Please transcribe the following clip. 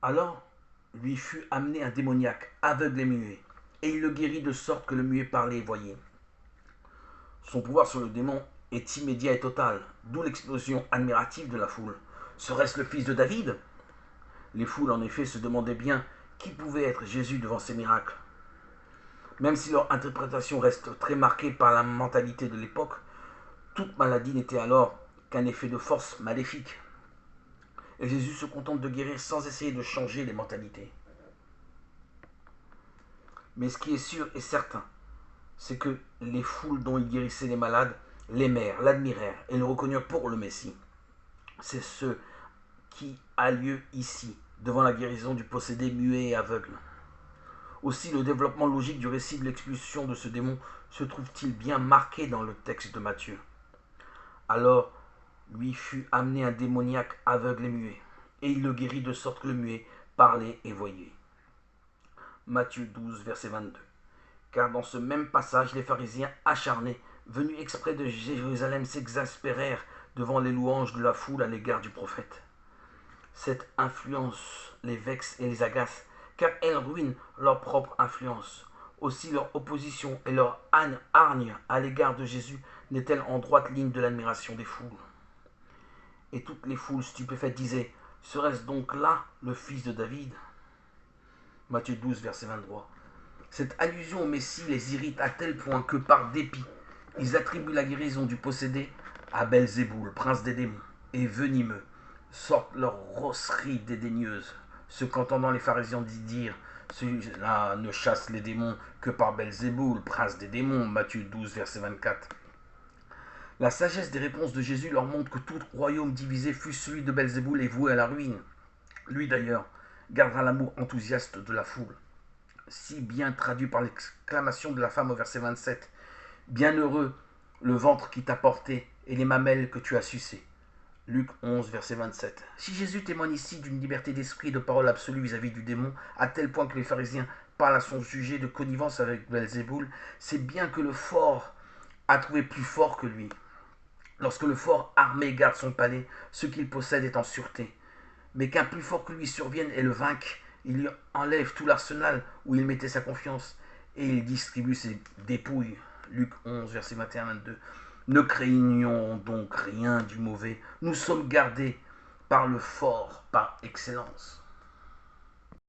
Alors lui fut amené un démoniaque, aveugle et muet, et il le guérit de sorte que le muet parlait et voyait. Son pouvoir sur le démon est immédiat et total, d'où l'explosion admirative de la foule. Serait-ce le fils de David? Les foules en effet se demandaient bien qui pouvait être Jésus devant ces miracles. Même si leur interprétation reste très marquée par la mentalité de l'époque, toute maladie n'était alors qu'un effet de force maléfique. Et Jésus se contente de guérir sans essayer de changer les mentalités. Mais ce qui est sûr et certain, c'est que les foules dont il guérissait les malades l'aimèrent, l'admirèrent et le reconnurent pour le Messie. C'est ce qui a lieu ici, devant la guérison du possédé muet et aveugle. Aussi, le développement logique du récit de l'expulsion de ce démon se trouve-t-il bien marqué dans le texte de Matthieu. Alors lui fut amené un démoniaque aveugle et muet, et il le guérit de sorte que le muet parlait et voyait. Matthieu 12, verset 22. Car dans ce même passage, les pharisiens acharnés, venus exprès de Jérusalem, s'exaspérèrent devant les louanges de la foule à l'égard du prophète. Cette influence les vexe et les agace, car elle ruine leur propre influence. Aussi leur opposition et leur hargne à l'égard de Jésus n'est-elle en droite ligne de l'admiration des foules. Et toutes les foules stupéfaites disaient, serait-ce donc là le fils de David? Matthieu 12, verset 23. Cette allusion au Messie les irrite à tel point que, par dépit, ils attribuent la guérison du possédé à Belzéboul, prince des démons, et venimeux, sortent leur rosserie dédaigneuse, ce qu'entendant les pharisiens dire, celui-là ne chasse les démons que par Belzéboul, prince des démons, Matthieu 12, verset 24. La sagesse des réponses de Jésus leur montre que tout royaume divisé fût celui de Belzéboul est voué à la ruine. Lui d'ailleurs gardera l'amour enthousiaste de la foule. Si bien traduit par l'exclamation de la femme au verset 27. Bienheureux le ventre qui t'a porté et les mamelles que tu as sucées. Luc 11, verset 27. Si Jésus témoigne ici d'une liberté d'esprit et de parole absolue vis-à-vis du démon, à tel point que les pharisiens parlent à son sujet de connivence avec Belzéboul, c'est bien que le fort a trouvé plus fort que lui. Lorsque le fort armé garde son palais, ce qu'il possède est en sûreté. Mais qu'un plus fort que lui survienne et le vainque, il lui enlève tout l'arsenal où il mettait sa confiance et il distribue ses dépouilles. Luc 11, verset 21-22. Ne craignons donc rien du mauvais, nous sommes gardés par le fort par excellence.